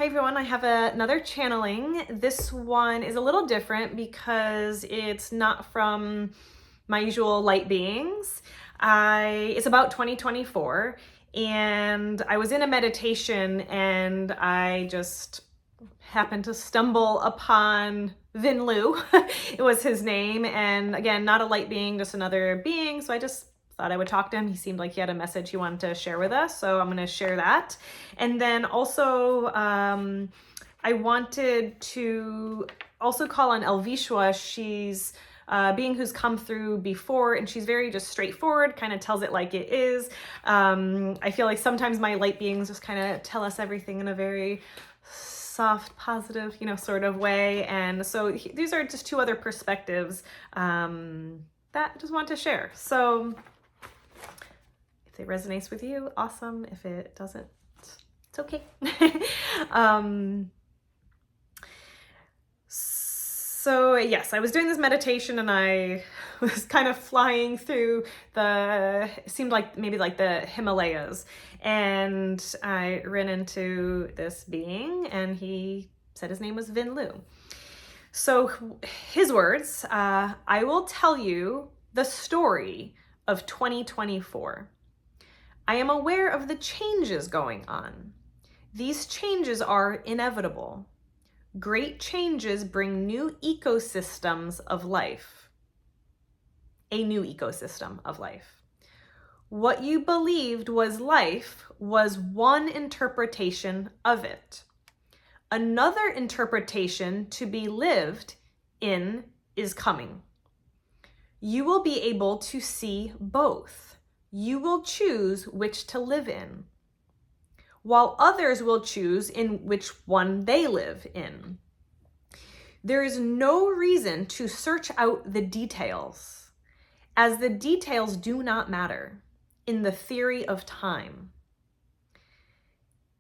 Hi everyone, I have another channeling. This one is a little different because it's not from my usual light beings. It's about 2024 and I was in a meditation and I just happened to stumble upon Vin Lu. It was his name, and again, not a light being, just another being, so I just thought I would talk to him. He seemed like he had a message he wanted to share with us, so I'm going to share that. And then also, I wanted to also call on Elvishwa. She's a being who's come through before, and she's very just straightforward, kind of tells it like it is. I feel like sometimes my light beings just kind of tell us everything in a very soft, positive, sort of way. And so these are just two other perspectives that I just want to share. So if it resonates with you, awesome. If it doesn't, it's okay. So yes, I was doing this meditation and I was kind of flying through it seemed like maybe like the Himalayas, and I ran into this being and he said his name was Vin Lu. So his words, I will tell you the story of 2024. I am aware of the changes going on. These changes are inevitable. Great changes bring new ecosystems of life. A new ecosystem of life. What you believed was life was one interpretation of it. Another interpretation to be lived in is coming. You will be able to see both. You will choose which to live in, while others will choose in which one they live in. There is no reason to search out the details, as the details do not matter in the theory of time.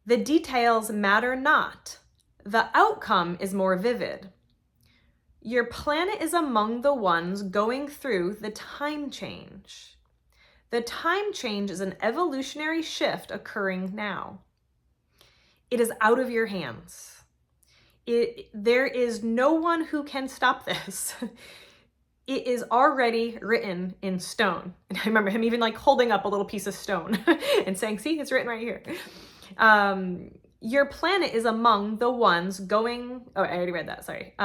The details matter not. The outcome is more vivid. Your planet is among the ones going through the time change. The time change is an evolutionary shift occurring now. It is out of your hands. There is no one who can stop this. It is already written in stone. And I remember him even like holding up a little piece of stone and saying, see, it's written right here. Your planet is among the ones going, oh, I already read that, sorry.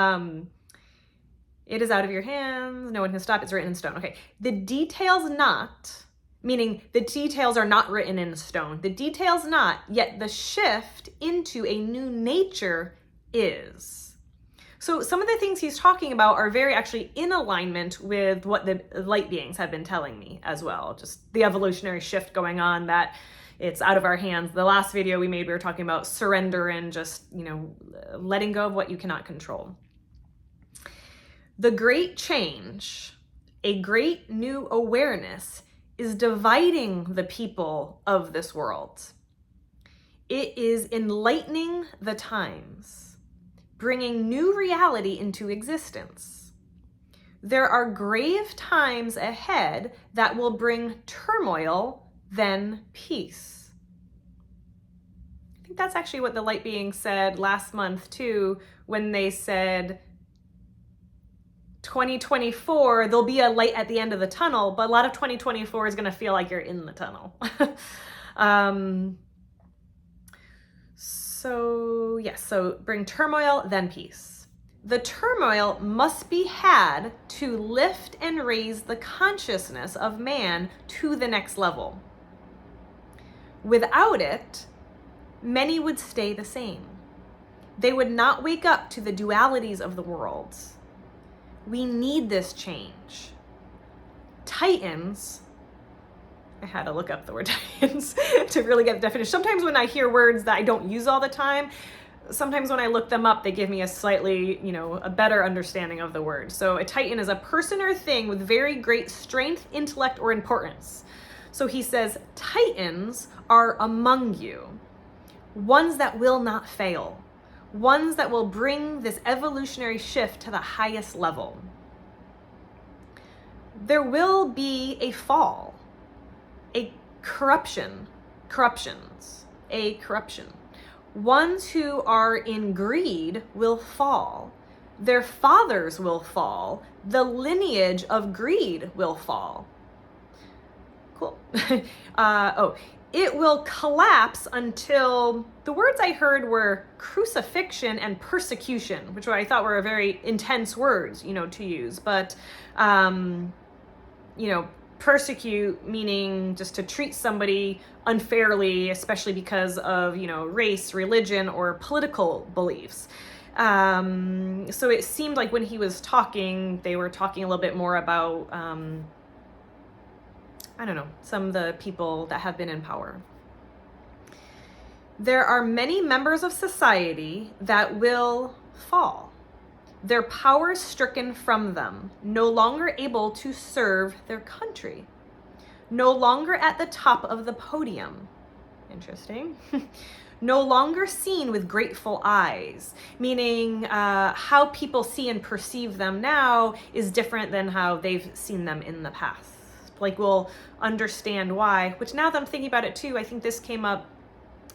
It is out of your hands. No one can stop. It's written in stone. Okay. The details not, meaning the details are not written in stone. The details not, yet the shift into a new nature is. So some of the things he's talking about are very actually in alignment with what the light beings have been telling me as well. Just the evolutionary shift going on, that it's out of our hands. The last video we made, we were talking about surrender and just, letting go of what you cannot control. The great change, a great new awareness, is dividing the people of this world. It is enlightening the times, bringing new reality into existence. There are grave times ahead that will bring turmoil, then peace. I think that's actually what the light being said last month too, when they said 2024, there'll be a light at the end of the tunnel, but a lot of 2024 is going to feel like you're in the tunnel. So bring turmoil, then peace. The turmoil must be had to lift and raise the consciousness of man to the next level. Without it, many would stay the same. They would not wake up to the dualities of the world. We need this change. Titans, I had to look up the word titans to really get the definition. Sometimes when I hear words that I don't use all the time, sometimes when I look them up, they give me a slightly, a better understanding of the word. So a titan is a person or thing with very great strength, intellect, or importance. So he says, titans are among you, ones that will not fail. Ones that will bring this evolutionary shift to the highest level. There will be a fall, a corruption. Ones who are in greed will fall. Their fathers will fall. The lineage of greed will fall. Cool. It will collapse until, the words I heard were crucifixion and persecution, which I thought were very intense words, to use. But, persecute meaning just to treat somebody unfairly, especially because of, race, religion, or political beliefs. So it seemed like when he was talking, they were talking a little bit more about, some of the people that have been in power. There are many members of society that will fall. Their power stricken from them, no longer able to serve their country, no longer at the top of the podium. Interesting. No longer seen with grateful eyes, meaning how people see and perceive them now is different than how they've seen them in the past. Like, we'll understand why, which now that I'm thinking about it too, I think this came up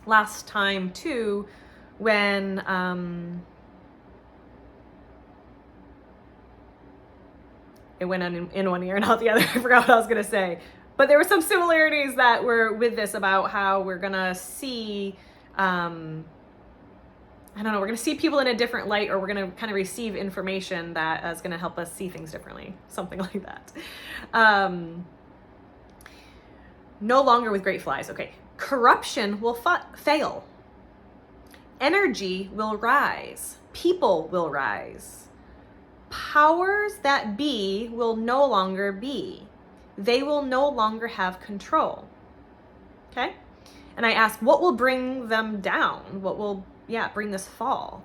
last time too, when it went in one ear and out the other. I forgot what I was going to say. But there were some similarities that were with this about how we're going to see, we're going to see people in a different light, or we're going to kind of receive information that is going to help us see things differently. Something like that. No longer with grateful eyes. Okay. Corruption will fail. Energy will rise. People will rise. Powers that be will no longer be. They will no longer have control. Okay? And I ask, what will bring them down? What will, bring this fall?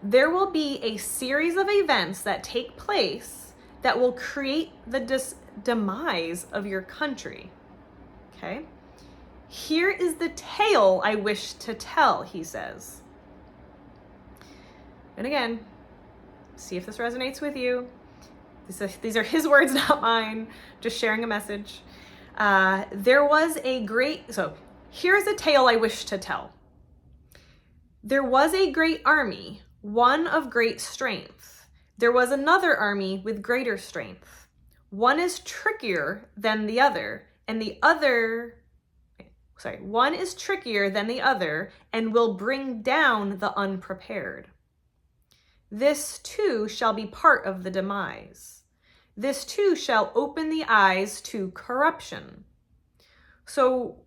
There will be a series of events that take place that will create the demise of your country. Okay? Here is the tale I wish to tell, he says. And again, see if this resonates with you. These are his words, not mine. Just sharing a message. Here's a tale I wish to tell. There was a great army, one of great strength. There was another army with greater strength. One is trickier than the other, one is trickier than the other and will bring down the unprepared. This too shall be part of the demise. This too shall open the eyes to corruption. So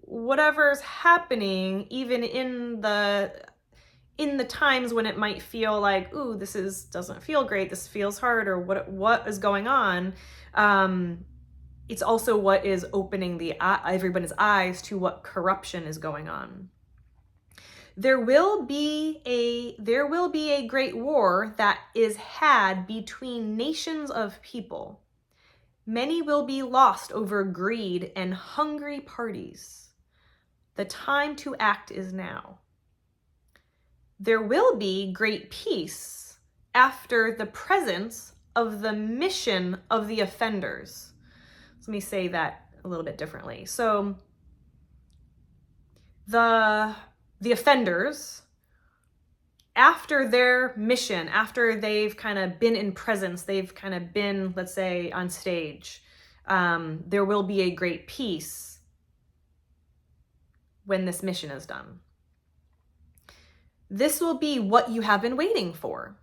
whatever's happening, even in the times when it might feel like, ooh, doesn't feel great, this feels hard, or what is going on, it's also what is opening everybody's eyes to what corruption is going on. There will be a great war that is had between nations of people. Many will be lost over greed and hungry parties. The time to act is now. There will be great peace after the presence of the mission of the offenders. So let me say that a little bit differently. So the offenders, after their mission, after they've kind of been in presence, they've kind of been, let's say, on stage, there will be a great peace when this mission is done. This will be what you have been waiting for.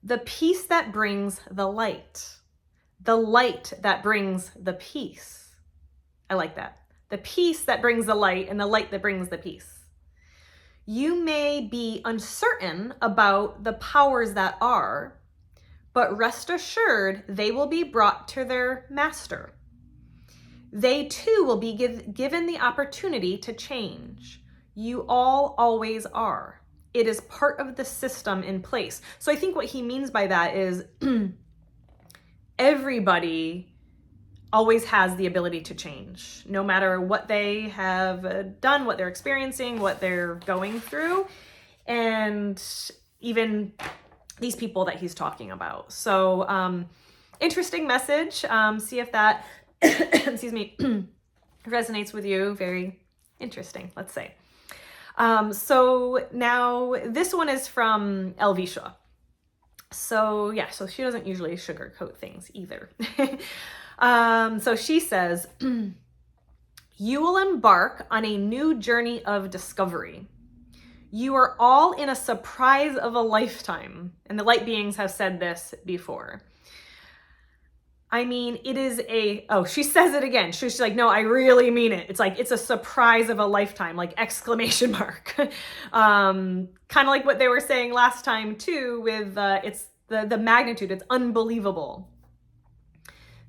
The peace that brings the light that brings the peace. I like that. The peace that brings the light and the light that brings the peace. You may be uncertain about the powers that are, but rest assured they will be brought to their master. They too will be given the opportunity to change. You all always are. It is part of the system in place. So I think what he means by that is everybody always has the ability to change, no matter what they have done, what they're experiencing, what they're going through, and even these people that he's talking about. So interesting message. See if that, excuse me, resonates with you. Very interesting, let's say. So now this one is from Elvishwa. So yeah, so she doesn't usually sugarcoat things either. So she says, you will embark on a new journey of discovery. You are all in a surprise of a lifetime. And the light beings have said this before. I mean, it is she says it again. She's like, no, I really mean it. It's like, it's a surprise of a lifetime, like exclamation mark. Kind of like what they were saying last time too, with it's the magnitude, it's unbelievable.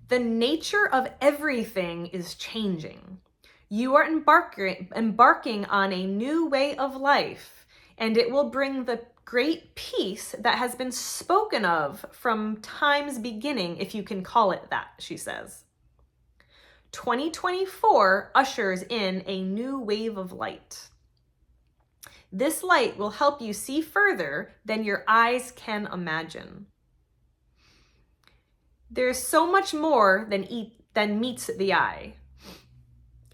The nature of everything is changing. You are embarking on a new way of life, and it will bring the great peace that has been spoken of from time's beginning, if you can call it that, she says. 2024 ushers in a new wave of light. This light will help you see further than your eyes can imagine. There's so much more than meets the eye.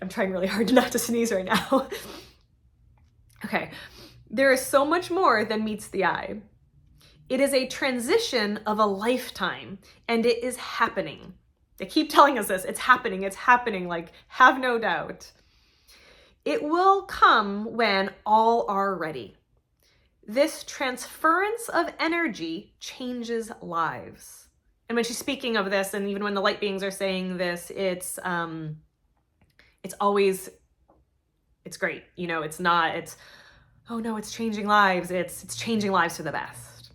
I'm trying really hard not to sneeze right now. Okay. There is so much more than meets the eye. It is a transition of a lifetime, and it is happening. They keep telling us this. It's happening, like, have no doubt. It will come when all are ready. This transference of energy changes lives. And when she's speaking of this, and even when the light beings are saying this, it's great. You know, oh no, it's changing lives. It's changing lives for the best.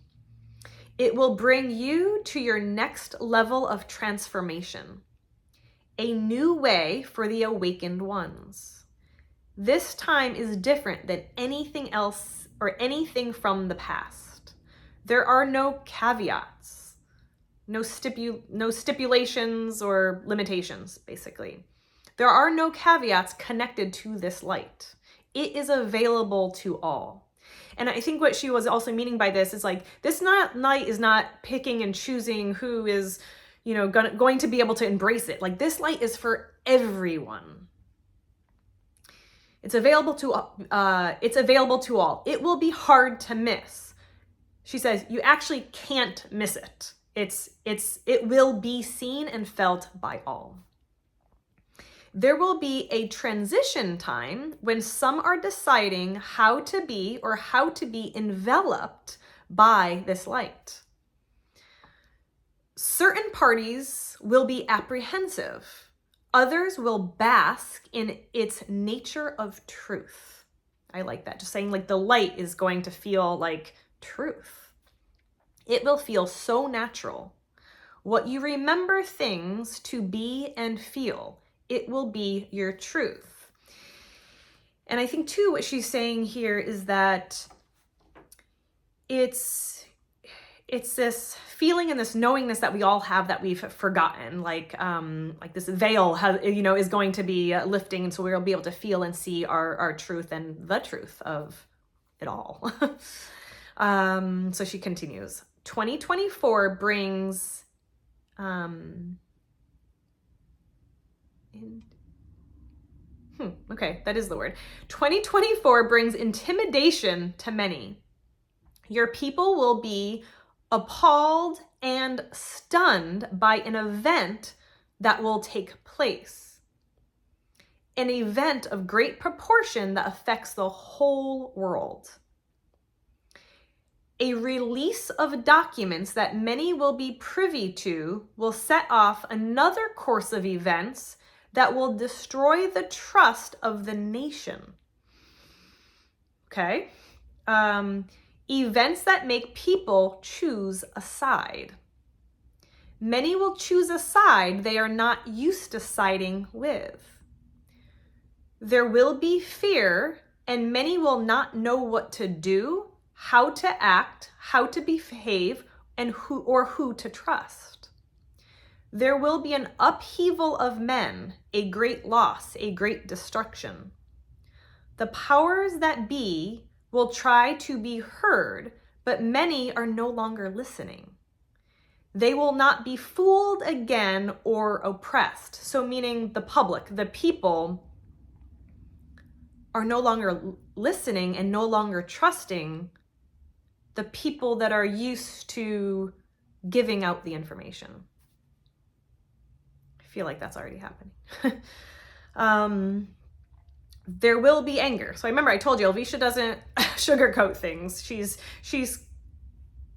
It will bring you to your next level of transformation. A new way for the awakened ones. This time is different than anything else or anything from the past. There are no caveats, no stipulations or limitations, basically. There are no caveats connected to this light. It is available to all. And I think what she was also meaning by this is like, this light is not picking and choosing who is, going to be able to embrace it. Like, this light is for everyone. It's available to all. It will be hard to miss. She says, you actually can't miss it. It will be seen and felt by all. There will be a transition time when some are deciding how to be enveloped by this light. Certain parties will be apprehensive. Others will bask in its nature of truth. I like that. Just saying, like, the light is going to feel like truth. It will feel so natural. What you remember things to be and feel, it will be your truth. And I think too, what she's saying here is that it's this feeling and this knowingness that we all have that we've forgotten, like this veil is going to be lifting, and so we'll be able to feel and see our truth and the truth of it all. So she continues. 2024 brings okay, that is the word. 2024 brings intimidation to many. Your people will be appalled and stunned by an event that will take place. An event of great proportion that affects the whole world. A release of documents that many will be privy to will set off another course of events that will destroy the trust of the nation. Okay? Events that make people choose a side. Many will choose a side they are not used to siding with. There will be fear, and many will not know what to do, how to act, how to behave, and who to trust. There will be an upheaval of men, a great loss, a great destruction. The powers that be will try to be heard, but many are no longer listening. They will not be fooled again or oppressed. So meaning the public, the people are no longer listening and no longer trusting the people that are used to giving out the information. I feel like that's already happening. There will be anger. So I remember I told you, Elvishwa doesn't sugarcoat things. She's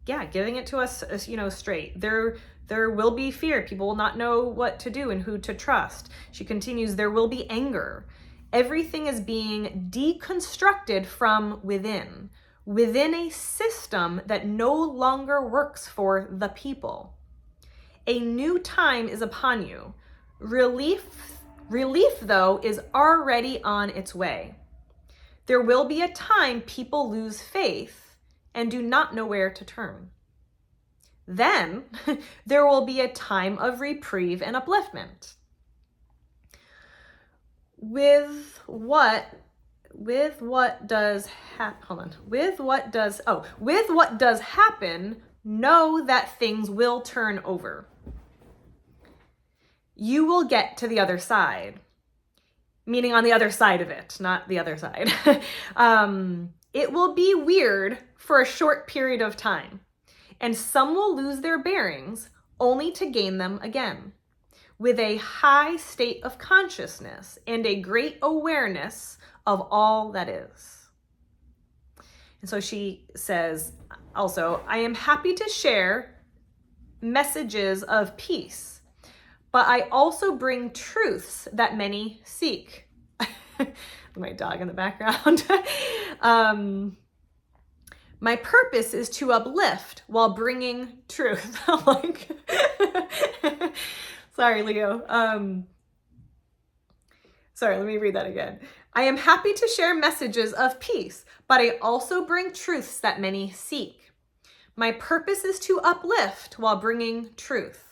giving it to us, straight. There will be fear. People will not know what to do and who to trust. She continues, there will be anger. Everything is being deconstructed from within a system that no longer works for the people. A new time is upon you. Relief, though, is already on its way. There will be a time people lose faith and do not know where to turn. Then there will be a time of reprieve and upliftment. With what does happen, know that things will turn over. You will get to the other side, meaning on the other side of it, not the other side. It will be weird for a short period of time, and some will lose their bearings only to gain them again, with a high state of consciousness and a great awareness of all that is. And so she says also, I am happy to share messages of peace, but I also bring truths that many seek. My dog in the background. My purpose is to uplift while bringing truth. Sorry, Leo. Sorry, let me read that again. I am happy to share messages of peace, but I also bring truths that many seek. My purpose is to uplift while bringing truth.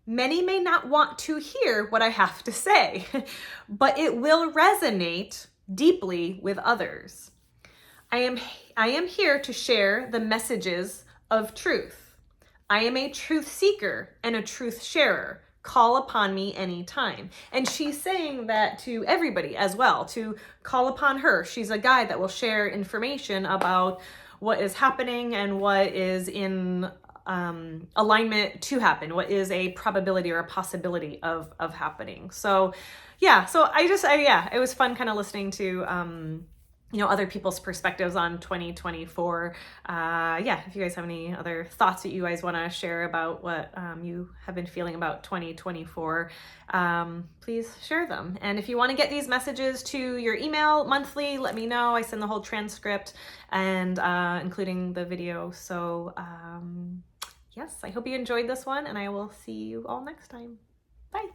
Many may not want to hear what I have to say, but it will resonate deeply with others. I am here to share the messages of truth. I am a truth seeker and a truth sharer. Call upon me anytime. And she's saying that to everybody as well, to call upon her. She's a guide that will share information about what is happening and what is in alignment to happen, what is a probability or a possibility of happening. So it was fun kind of listening to other people's perspectives on 2024. If you guys have any other thoughts that you guys want to share about what you have been feeling about 2024, please share them. And if you want to get these messages to your email monthly, let me know. I send the whole transcript and including the video. So yes, I hope you enjoyed this one, and I will see you all next time. Bye.